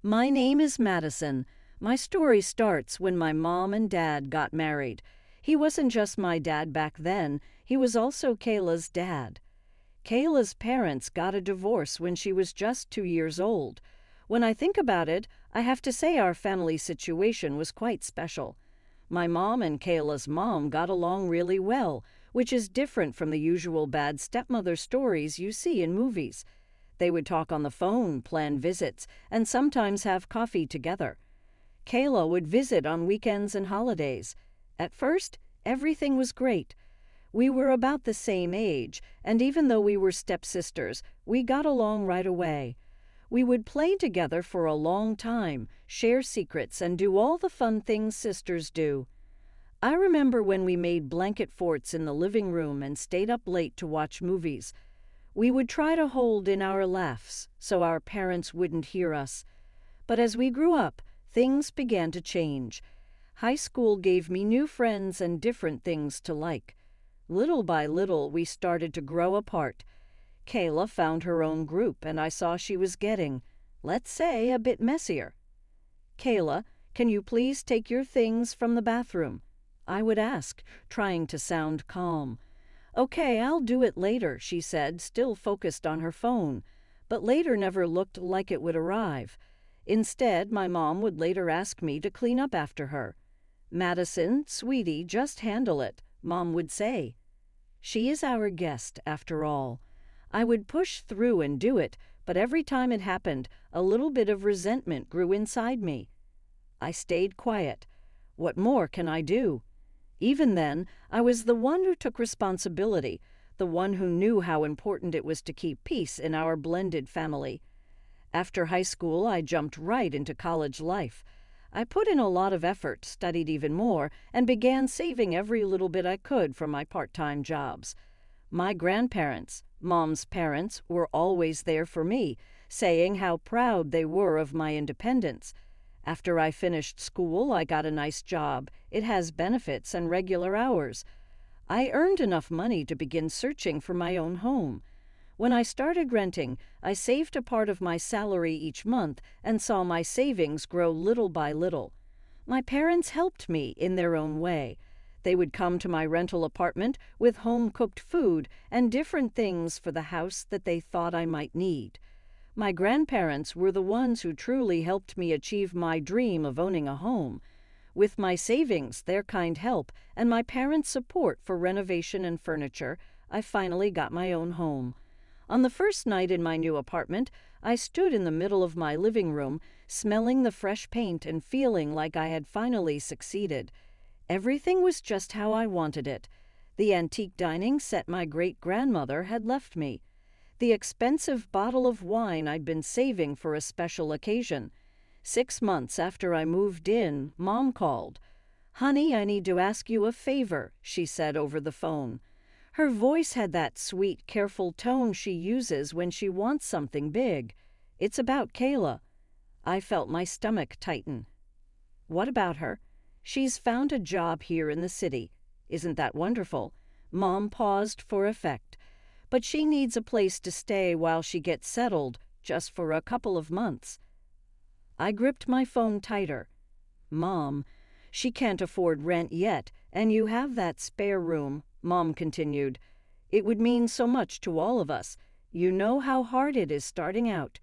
My name is Madison. My story starts when my mom and dad got married. He wasn't just my dad back then, he was also Kayla's dad. Kayla's parents got a divorce when she was just 2 years old. When I think about it, I have to say our family situation was quite special. My mom and Kayla's mom got along really well, which is different from the usual bad stepmother stories you see in movies. They would talk on the phone, plan visits, and sometimes have coffee together. Kayla would visit on weekends and holidays. At first, everything was great. We were about the same age, and even though we were stepsisters, we got along right away. We would play together for a long time, share secrets, and do all the fun things sisters do. I remember when we made blanket forts in the living room and stayed up late to watch movies. We would try to hold in our laughs so our parents wouldn't hear us. But as we grew up, things began to change. High school gave me new friends and different things to like. Little by little, we started to grow apart. Kayla found her own group, and I saw she was getting, let's say, a bit messier. "Kayla, can you please take your things from the bathroom?" I would ask, trying to sound calm. "Okay, I'll do it later," she said, still focused on her phone. But later never looked like it would arrive. Instead, my mom would later ask me to clean up after her. "Madison, sweetie, just handle it," Mom would say. She is our guest, after all. I would push through and do it, but every time it happened, a little bit of resentment grew inside me. I stayed quiet. What more can I do? Even then, I was the one who took responsibility, the one who knew how important it was to keep peace in our blended family. After high school, I jumped right into college life. I put in a lot of effort, studied even more, and began saving every little bit I could from my part-time jobs. My grandparents, Mom's parents, were always there for me, saying how proud they were of my independence. After I finished school, I got a nice job. It has benefits and regular hours. I earned enough money to begin searching for my own home. When I started renting, I saved a part of my salary each month and saw my savings grow little by little. My parents helped me in their own way. They would come to my rental apartment with home-cooked food and different things for the house that they thought I might need. My grandparents were the ones who truly helped me achieve my dream of owning a home. With my savings, their kind help, and my parents' support for renovation and furniture, I finally got my own home. On the first night in my new apartment, I stood in the middle of my living room, smelling the fresh paint and feeling like I had finally succeeded. Everything was just how I wanted it. The antique dining set my great-grandmother had left me. The expensive bottle of wine I'd been saving for a special occasion. 6 months after I moved in, Mom called. "Honey, I need to ask you a favor," she said over the phone. Her voice had that sweet, careful tone she uses when she wants something big. "It's about Kayla." I felt my stomach tighten. "What about her?" "She's found a job here in the city." "Isn't that wonderful?" Mom paused for effect. "But she needs a place to stay while she gets settled, just for a couple of months." I gripped my phone tighter. "Mom, she can't afford rent yet, and you have that spare room," Mom continued. "It would mean so much to all of us. You know how hard it is starting out."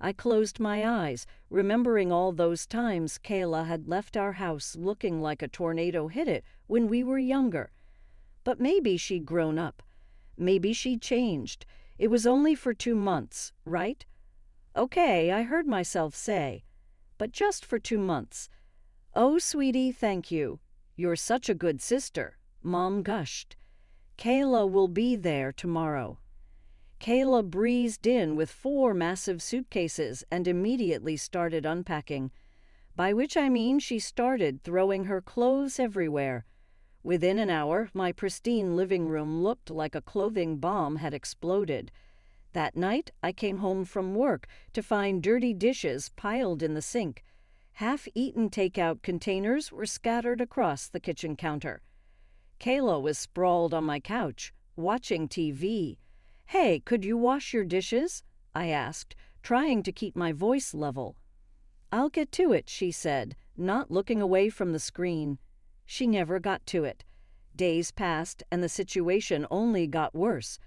I closed my eyes, remembering all those times Kayla had left our house looking like a tornado hit it when we were younger. But maybe she'd grown up. Maybe she'd changed. It was only for 2 months, right? "Okay," I heard myself say. "But just for 2 months." "Oh, sweetie, thank you. You're such a good sister," Mom gushed. "Kayla will be there tomorrow." Kayla breezed in with 4 massive suitcases and immediately started unpacking. By which I mean she started throwing her clothes everywhere. Within an hour, my pristine living room looked like a clothing bomb had exploded. That night, I came home from work to find dirty dishes piled in the sink. Half-eaten takeout containers were scattered across the kitchen counter. Kayla was sprawled on my couch, watching TV. "Hey, could you wash your dishes?" I asked, trying to keep my voice level. "I'll get to it," she said, not looking away from the screen. She never got to it. Days passed, and the situation only got worse.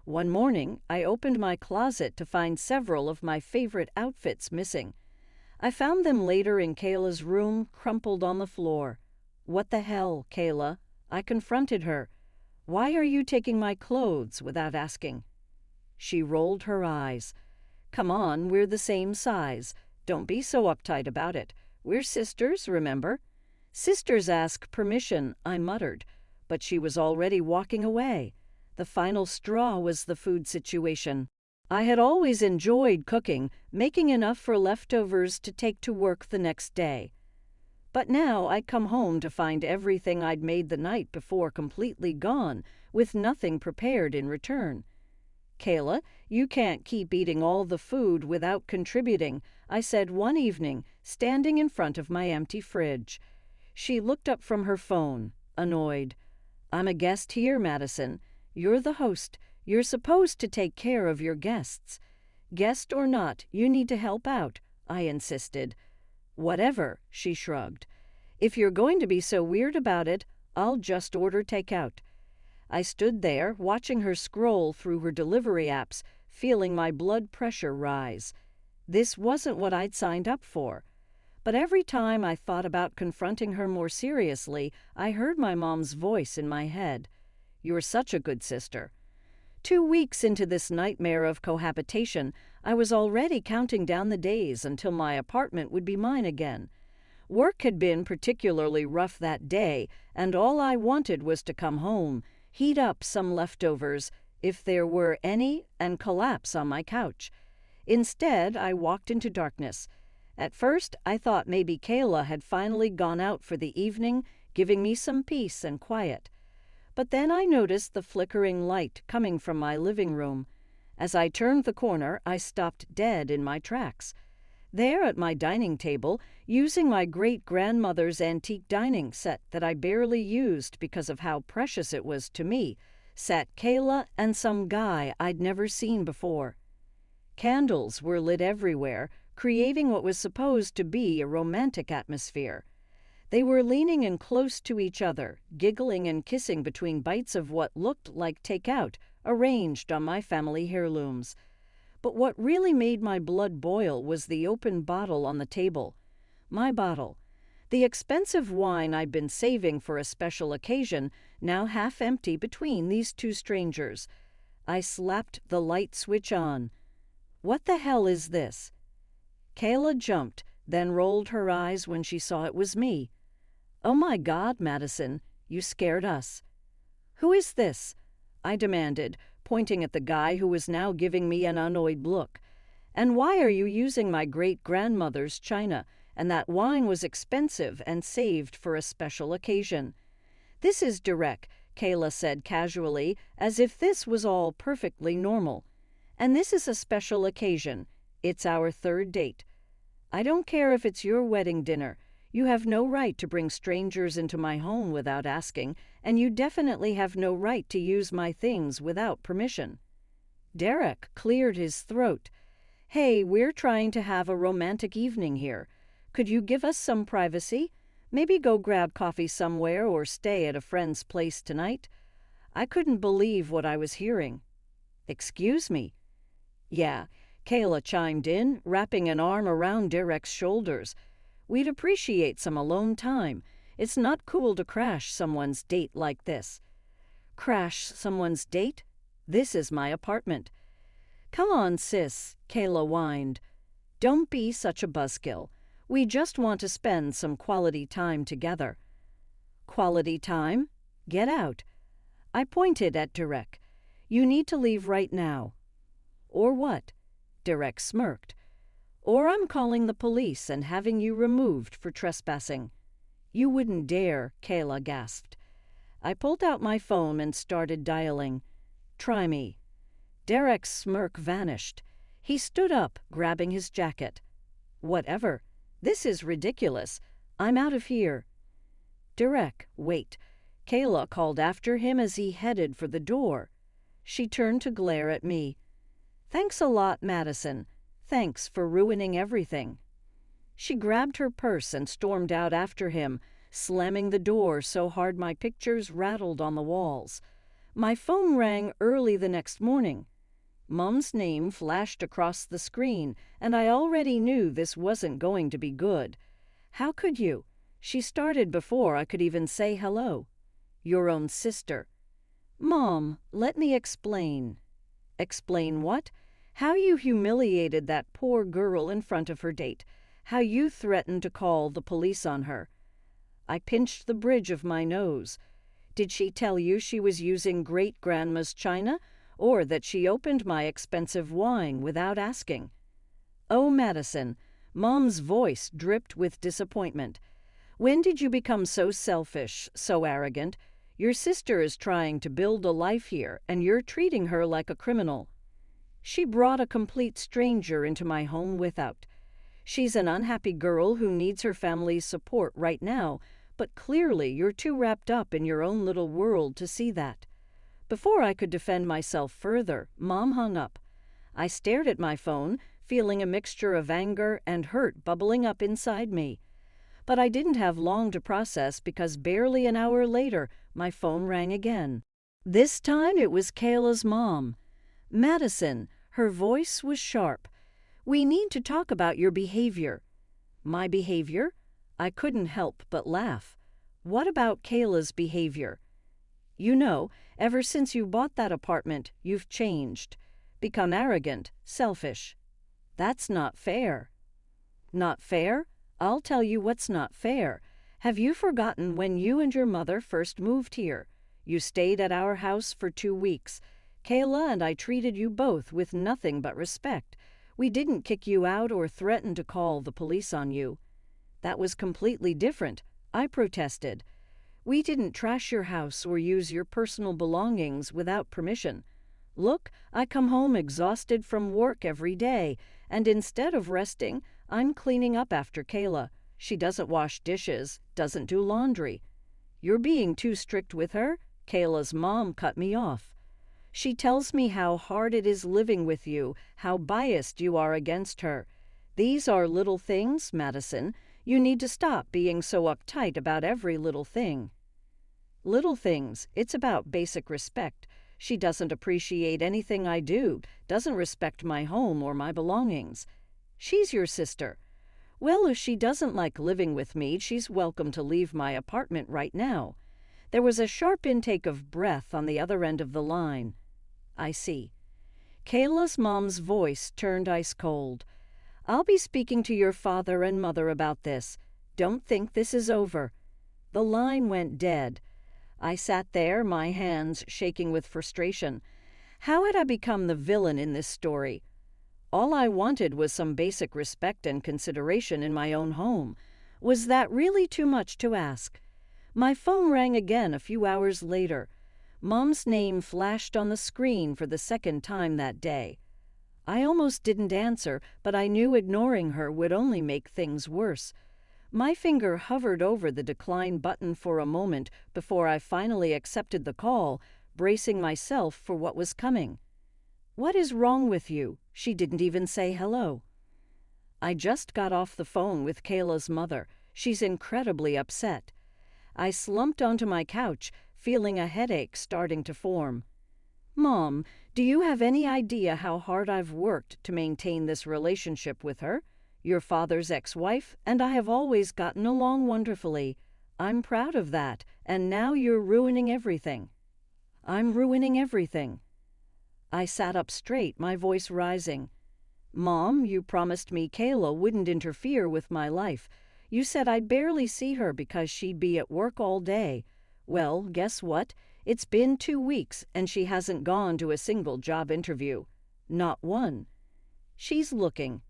One morning, I opened my closet to find several of my favorite outfits missing. I found them later in Kayla's room, crumpled on the floor. "What the hell, Kayla?" I confronted her. "Why are you taking my clothes without asking?" She rolled her eyes. "Come on, we're the same size. Don't be so uptight about it. We're sisters, remember?" "Sisters ask permission," I muttered, but she was already walking away. The final straw was the food situation. I had always enjoyed cooking, making enough for leftovers to take to work the next day. But now I'd come home to find everything I'd made the night before completely gone, with nothing prepared in return. "Kayla, you can't keep eating all the food without contributing," I said one evening, standing in front of my empty fridge. She looked up from her phone, annoyed. "I'm a guest here, Madison. You're the host. You're supposed to take care of your guests. Guest or not, you need to help out," I insisted. "Whatever," she shrugged. "If you're going to be so weird about it, I'll just order takeout." I stood there, watching her scroll through her delivery apps, feeling my blood pressure rise. This wasn't what I'd signed up for. But every time I thought about confronting her more seriously, I heard my mom's voice in my head. "You're such a good sister." 2 weeks into this nightmare of cohabitation, I was already counting down the days until my apartment would be mine again. Work had been particularly rough that day, and all I wanted was to come home, heat up some leftovers, if there were any, and collapse on my couch. Instead, I walked into darkness. At first, I thought maybe Kayla had finally gone out for the evening, giving me some peace and quiet. But then I noticed the flickering light coming from my living room. As I turned the corner, I stopped dead in my tracks. There at my dining table, using my great-grandmother's antique dining set that I barely used because of how precious it was to me, sat Kayla and some guy I'd never seen before. Candles were lit everywhere, creating what was supposed to be a romantic atmosphere. They were leaning in close to each other, giggling and kissing between bites of what looked like takeout, arranged on my family heirlooms. But what really made my blood boil was the open bottle on the table. My bottle. The expensive wine I'd been saving for a special occasion, now half empty between these two strangers. I slapped the light switch on. "What the hell is this?" Kayla jumped, then rolled her eyes when she saw it was me. "Oh my God, Madison, you scared us." "Who is this?" I demanded, pointing at the guy who was now giving me an annoyed look. "And why are you using my great-grandmother's china? And that wine was expensive and saved for a special occasion." "This is Derek," Kayla said casually, as if this was all perfectly normal. "And this is a special occasion. It's our third date. I don't care if it's your wedding dinner. You have no right to bring strangers into my home without asking, and you definitely have no right to use my things without permission." Derek cleared his throat. "Hey, we're trying to have a romantic evening here. Could you give us some privacy? Maybe go grab coffee somewhere or stay at a friend's place tonight?" I couldn't believe what I was hearing. "Excuse me?" "Yeah," Kayla chimed in, wrapping an arm around Derek's shoulders. "We'd appreciate some alone time. It's not cool to crash someone's date like this." "Crash someone's date? This is my apartment." "Come on, sis," Kayla whined. "Don't be such a buzzkill. We just want to spend some quality time together." "Quality time? Get out." I pointed at Derek. "You need to leave right now." "Or what?" Derek smirked. "Or I'm calling the police and having you removed for trespassing." "You wouldn't dare," Kayla gasped. I pulled out my phone and started dialing. "Try me." Derek's smirk vanished. He stood up, grabbing his jacket. "Whatever. This is ridiculous. I'm out of here." "Derek, wait." Kayla called after him as he headed for the door. She turned to glare at me. "Thanks a lot, Madison. Thanks for ruining everything." She grabbed her purse and stormed out after him, slamming the door so hard my pictures rattled on the walls. My phone rang early the next morning. Mom's name flashed across the screen, and I already knew this wasn't going to be good. "How could you?" She started before I could even say hello. "Your own sister." "Mom, let me explain." "Explain what?" "How you humiliated that poor girl in front of her date. How you threatened to call the police on her." I pinched the bridge of my nose. "Did she tell you she was using great-grandma's china, or that she opened my expensive wine without asking?" "Oh, Madison," Mom's voice dripped with disappointment. "When did you become so selfish, so arrogant? Your sister is trying to build a life here, and you're treating her like a criminal." "She brought a complete stranger into my home without. She's an unhappy girl who needs her family's support right now, but clearly you're too wrapped up in your own little world to see that." Before I could defend myself further, Mom hung up. I stared at my phone, feeling a mixture of anger and hurt bubbling up inside me. But I didn't have long to process because barely an hour later, my phone rang again. This time it was Kayla's mom. "Madison," her voice was sharp. "We need to talk about your behavior." "My behavior?" I couldn't help but laugh. "What about Kayla's behavior?" "You know, ever since you bought that apartment, you've changed. Become arrogant, selfish." "That's not fair." "Not fair? I'll tell you what's not fair. Have you forgotten when you and your mother first moved here? You stayed at our house for 2 weeks. Kayla and I treated you both with nothing but respect. We didn't kick you out or threaten to call the police on you." "That was completely different," I protested. "We didn't trash your house or use your personal belongings without permission. Look, I come home exhausted from work every day, and instead of resting, I'm cleaning up after Kayla. She doesn't wash dishes, doesn't do laundry." "You're being too strict with her?" Kayla's mom cut me off. "She tells me how hard it is living with you, how biased you are against her. These are little things, Madison. You need to stop being so uptight about every little thing." "Little things, it's about basic respect. She doesn't appreciate anything I do, doesn't respect my home or my belongings." "She's your sister." "Well, if she doesn't like living with me, she's welcome to leave my apartment right now." There was a sharp intake of breath on the other end of the line. "I see." Kayla's mom's voice turned ice cold. "I'll be speaking to your father and mother about this. Don't think this is over." The line went dead. I sat there, my hands shaking with frustration. How had I become the villain in this story? All I wanted was some basic respect and consideration in my own home. Was that really too much to ask? My phone rang again a few hours later. Mom's name flashed on the screen for the second time that day. I almost didn't answer, but I knew ignoring her would only make things worse. My finger hovered over the decline button for a moment before I finally accepted the call, bracing myself for what was coming. "What is wrong with you?" She didn't even say hello. "I just got off the phone with Kayla's mother. She's incredibly upset." I slumped onto my couch, feeling a headache starting to form. "Mom, do you have any idea how hard I've worked to maintain this relationship with her? Your father's ex-wife and I have always gotten along wonderfully. I'm proud of that, and now you're ruining everything." "I'm ruining everything." I sat up straight, my voice rising. "Mom, you promised me Kayla wouldn't interfere with my life. You said I'd barely see her because she'd be at work all day. Well, guess what? It's been 2 weeks, and she hasn't gone to a single job interview. Not one." "She's looking."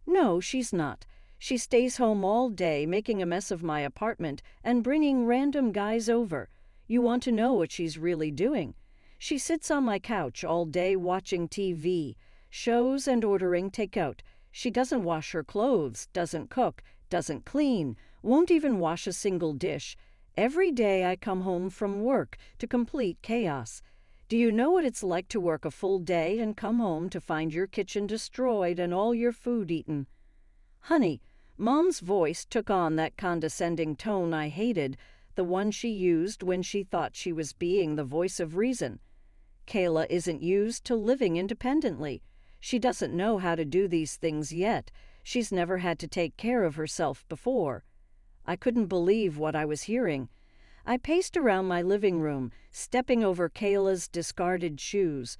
"No, she's not. She stays home all day making a mess of my apartment and bringing random guys over. You want to know what she's really doing? She sits on my couch all day watching TV, shows and ordering takeout. She doesn't wash her clothes, doesn't cook, doesn't clean, won't even wash a single dish. Every day I come home from work to complete chaos. Do you know what it's like to work a full day and come home to find your kitchen destroyed and all your food eaten?" "Honey, Mom's voice took on that condescending tone I hated, the one she used when she thought she was being the voice of reason. Kayla isn't used to living independently. She doesn't know how to do these things yet. She's never had to take care of herself before. I couldn't believe what I was hearing. I paced around my living room, stepping over Kayla's discarded shoes.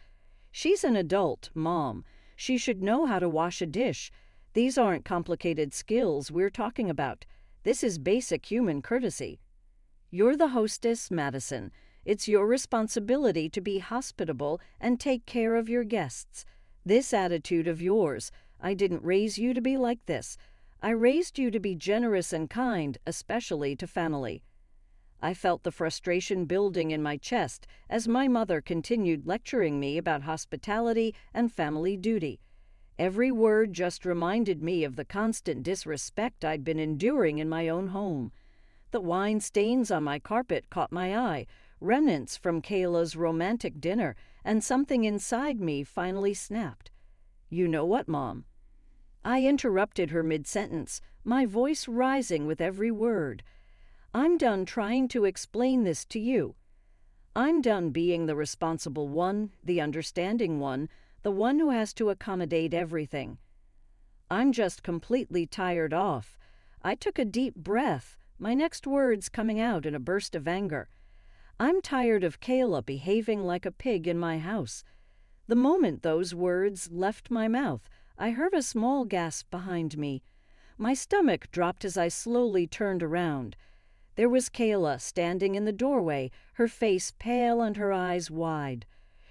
She's an adult, Mom. She should know how to wash a dish. These aren't complicated skills we're talking about. This is basic human courtesy. You're the hostess, Madison. It's your responsibility to be hospitable and take care of your guests. This attitude of yours, I didn't raise you to be like this. I raised you to be generous and kind, especially to family. I felt the frustration building in my chest as my mother continued lecturing me about hospitality and family duty. Every word just reminded me of the constant disrespect I'd been enduring in my own home. The wine stains on my carpet caught my eye, remnants from Kayla's romantic dinner, and something inside me finally snapped. You know what, Mom? I interrupted her mid-sentence, my voice rising with every word. I'm done trying to explain this to you. I'm done being the responsible one, the understanding one, the one who has to accommodate everything. I'm just completely tired off. I took a deep breath, my next words coming out in a burst of anger. I'm tired of Kayla behaving like a pig in my house. The moment those words left my mouth, I heard a small gasp behind me. My stomach dropped as I slowly turned around. There was Kayla standing in the doorway, her face pale and her eyes wide.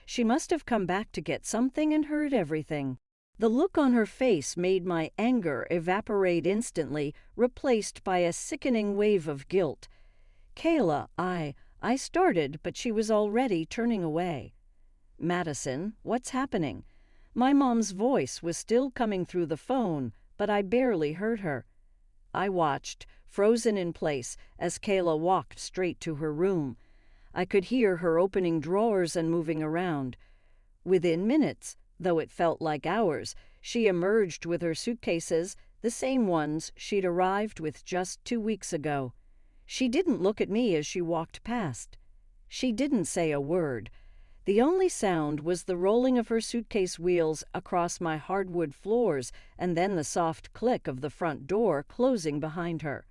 She must have come back to get something and heard everything. The look on her face made my anger evaporate instantly, replaced by a sickening wave of guilt. Kayla, I started, but she was already turning away. Madison, what's happening? My mom's voice was still coming through the phone, but I barely heard her. I watched, frozen in place, as Kayla walked straight to her room. I could hear her opening drawers and moving around. Within minutes, though it felt like hours, she emerged with her suitcases, the same ones she'd arrived with just 2 weeks ago. She didn't look at me as she walked past. She didn't say a word. The only sound was the rolling of her suitcase wheels across my hardwood floors and then the soft click of the front door closing behind her.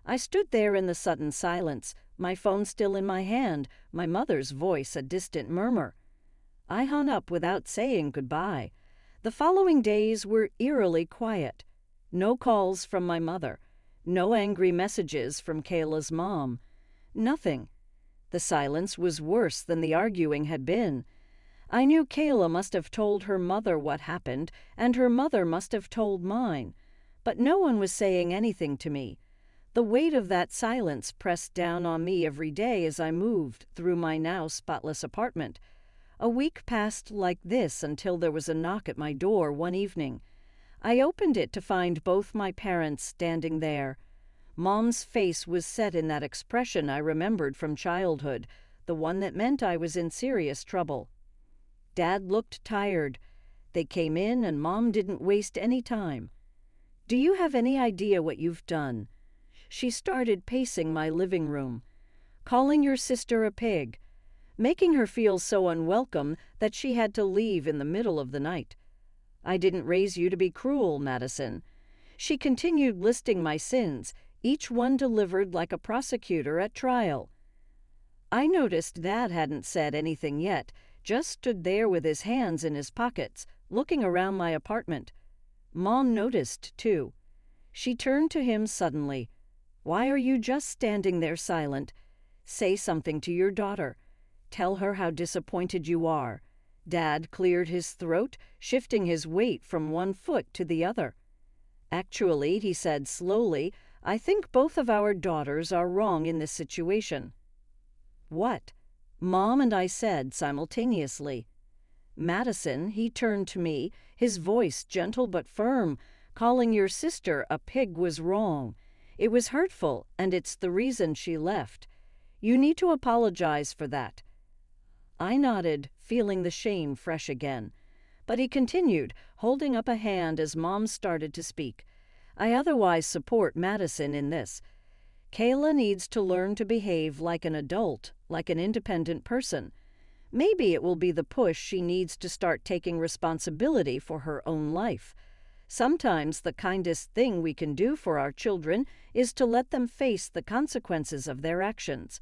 I stood there in the sudden silence, my phone still in my hand, my mother's voice a distant murmur. I hung up without saying goodbye. The following days were eerily quiet. No calls from my mother. No angry messages from Kayla's mom. Nothing. The silence was worse than the arguing had been. I knew Kayla must have told her mother what happened, and her mother must have told mine. But no one was saying anything to me. The weight of that silence pressed down on me every day as I moved through my now spotless apartment. A week passed like this until there was a knock at my door one evening. I opened it to find both my parents standing there. Mom's face was set in that expression I remembered from childhood, the one that meant I was in serious trouble. Dad looked tired. They came in and Mom didn't waste any time. Do you have any idea what you've done? She started pacing my living room. Calling your sister a pig. Making her feel so unwelcome that she had to leave in the middle of the night. I didn't raise you to be cruel, Madison. She continued listing my sins, each one delivered like a prosecutor at trial. I noticed Dad hadn't said anything yet, just stood there with his hands in his pockets, looking around my apartment. Mom noticed, too. She turned to him suddenly. Why are you just standing there silent? Say something to your daughter. Tell her how disappointed you are. Dad cleared his throat, shifting his weight from one foot to the other. Actually, he said slowly, I think both of our daughters are wrong in this situation. What? Mom and I said simultaneously. Madison, he turned to me, his voice gentle but firm. Calling your sister a pig was wrong. It was hurtful, and it's the reason she left. You need to apologize for that. I nodded, feeling the shame fresh again. But he continued, holding up a hand as Mom started to speak. I otherwise support Madison in this. Kayla needs to learn to behave like an adult, like an independent person. Maybe it will be the push she needs to start taking responsibility for her own life. Sometimes the kindest thing we can do for our children is to let them face the consequences of their actions.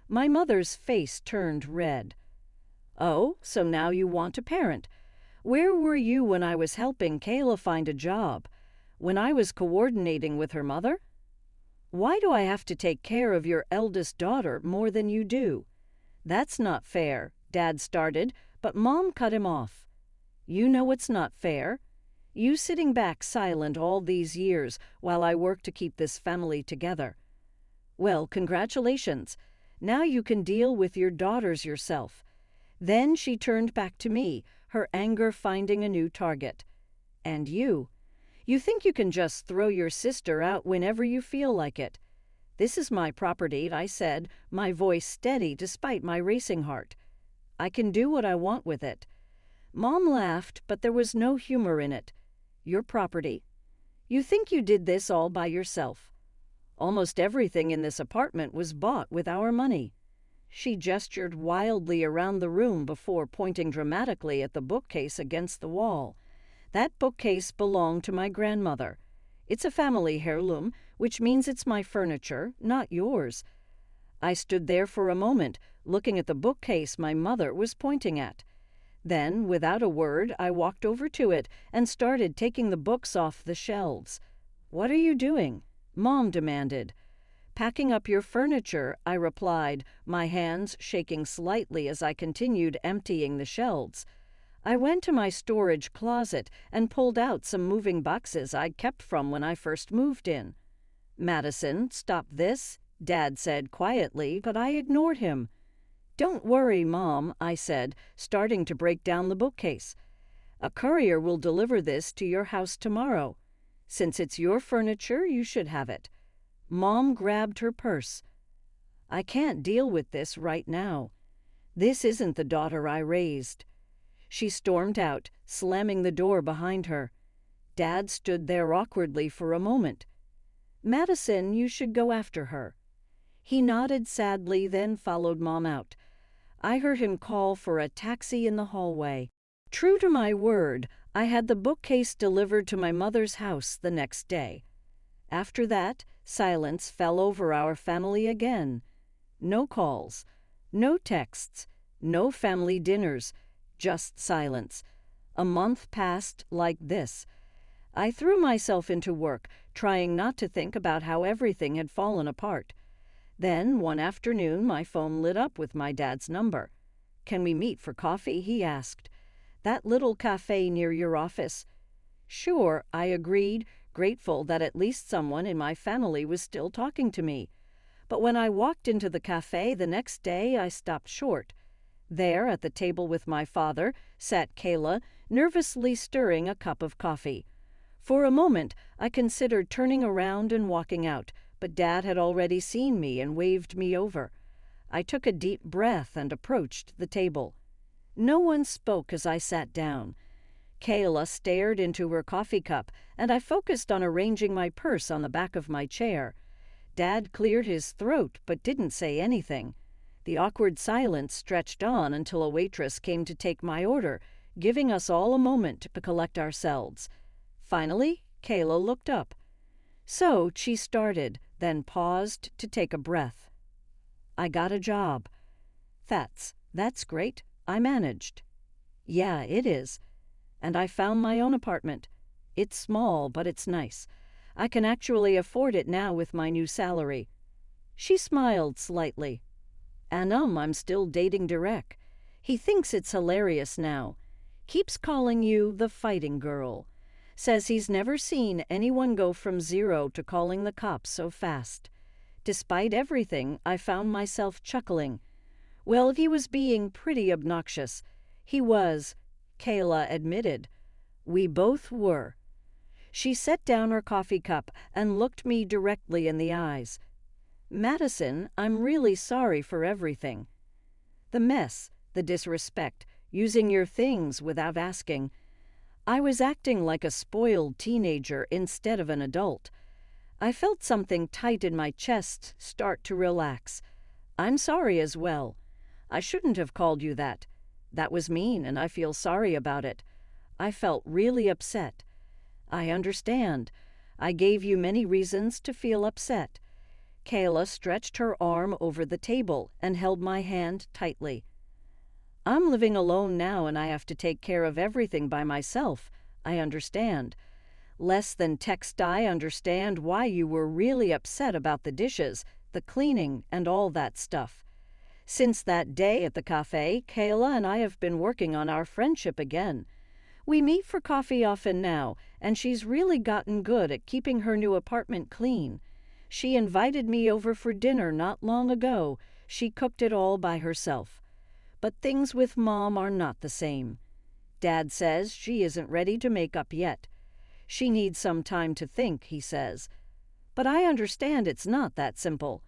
My mother's face turned red. Oh, so now you want to parent. Where were you when I was helping Kayla find a job? When I was coordinating with her mother? Why do I have to take care of your eldest daughter more than you do? That's not fair, Dad started, but Mom cut him off. You know it's not fair. You sitting back silent all these years while I work to keep this family together. Well, congratulations. Now you can deal with your daughters yourself. Then she turned back to me, her anger finding a new target. And you? You think you can just throw your sister out whenever you feel like it. This is my property, I said, my voice steady despite my racing heart. I can do what I want with it. Mom laughed, but there was no humor in it. Your property. You think you did this all by yourself. Almost everything in this apartment was bought with our money. She gestured wildly around the room before pointing dramatically at the bookcase against the wall. That bookcase belonged to my grandmother. It's a family heirloom, which means it's my furniture, not yours. I stood there for a moment, looking at the bookcase my mother was pointing at. Then, without a word, I walked over to it and started taking the books off the shelves. What are you doing? Mom demanded. Packing up your furniture, I replied, my hands shaking slightly as I continued emptying the shelves. I went to my storage closet and pulled out some moving boxes I'd kept from when I first moved in. Madison, stop this, Dad said quietly, but I ignored him. Don't worry, Mom, I said, starting to break down the bookcase. A courier will deliver this to your house tomorrow. Since it's your furniture, you should have it. Mom grabbed her purse. I can't deal with this right now. This isn't the daughter I raised. She stormed out, slamming the door behind her. Dad stood there awkwardly for a moment. Madison, you should go after her. He nodded sadly, then followed Mom out. I heard him call for a taxi in the hallway. True to my word, I had the bookcase delivered to my mother's house the next day. After that, silence fell over our family again. No calls, no texts, no family dinners, just silence. A month passed like this. I threw myself into work, trying not to think about how everything had fallen apart. Then, one afternoon, my phone lit up with my dad's number. Can we meet for coffee? He asked. That little cafe near your office. Sure, I agreed, grateful that at least someone in my family was still talking to me. But when I walked into the cafe the next day, I stopped short. There, at the table with my father, sat Kayla, nervously stirring a cup of coffee. For a moment, I considered turning around and walking out, but Dad had already seen me and waved me over. I took a deep breath and approached the table. No one spoke as I sat down. Kayla stared into her coffee cup, and I focused on arranging my purse on the back of my chair. Dad cleared his throat but didn't say anything. The awkward silence stretched on until a waitress came to take my order, giving us all a moment to collect ourselves. Finally, Kayla looked up. So she started, then paused to take a breath. I got a job. That's great. I managed. Yeah, it is. And I found my own apartment. It's small, but it's nice. I can actually afford it now with my new salary. She smiled slightly. And I'm still dating Derek. He thinks it's hilarious now. Keeps calling you the fighting girl. Says he's never seen anyone go from zero to calling the cops so fast. Despite everything, I found myself chuckling. Well, he was being pretty obnoxious. He was, Kayla admitted. We both were. She set down her coffee cup and looked me directly in the eyes. Madison, I'm really sorry for everything. The mess, the disrespect, using your things without asking. I was acting like a spoiled teenager instead of an adult. I felt something tight in my chest start to relax. I'm sorry as well. I shouldn't have called you that. That was mean, and I feel sorry about it. I felt really upset. I understand. I gave you many reasons to feel upset. Kayla stretched her arm over the table and held my hand tightly. I'm living alone now and I have to take care of everything by myself. I understand. Less than text I understand why you were really upset about the dishes, the cleaning, and all that stuff. Since that day at the cafe, Kayla and I have been working on our friendship again. We meet for coffee often now, and she's really gotten good at keeping her new apartment clean. She invited me over for dinner not long ago. She cooked it all by herself. But things with Mom are not the same. Dad says she isn't ready to make up yet. She needs some time to think, he says. But I understand it's not that simple.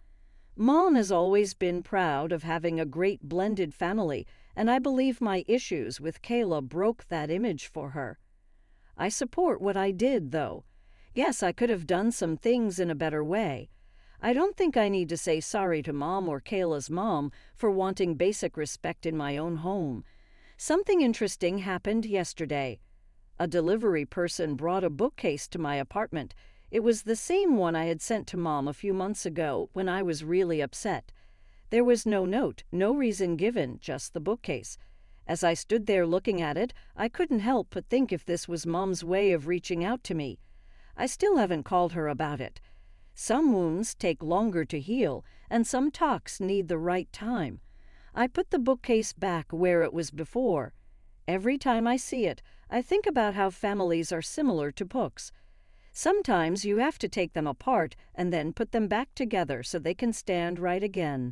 Mom has always been proud of having a great blended family, and I believe my issues with Kayla broke that image for her. I support what I did, though. Yes, I could have done some things in a better way. I don't think I need to say sorry to Mom or Kayla's mom for wanting basic respect in my own home. Something interesting happened yesterday. A delivery person brought a bookcase to my apartment. It was the same one I had sent to Mom a few months ago when I was really upset. There was no note, no reason given, just the bookcase. As I stood there looking at it, I couldn't help but think if this was Mom's way of reaching out to me. I still haven't called her about it. Some wounds take longer to heal, and some talks need the right time. I put the bookcase back where it was before. Every time I see it, I think about how families are similar to books. Sometimes you have to take them apart and then put them back together so they can stand right again.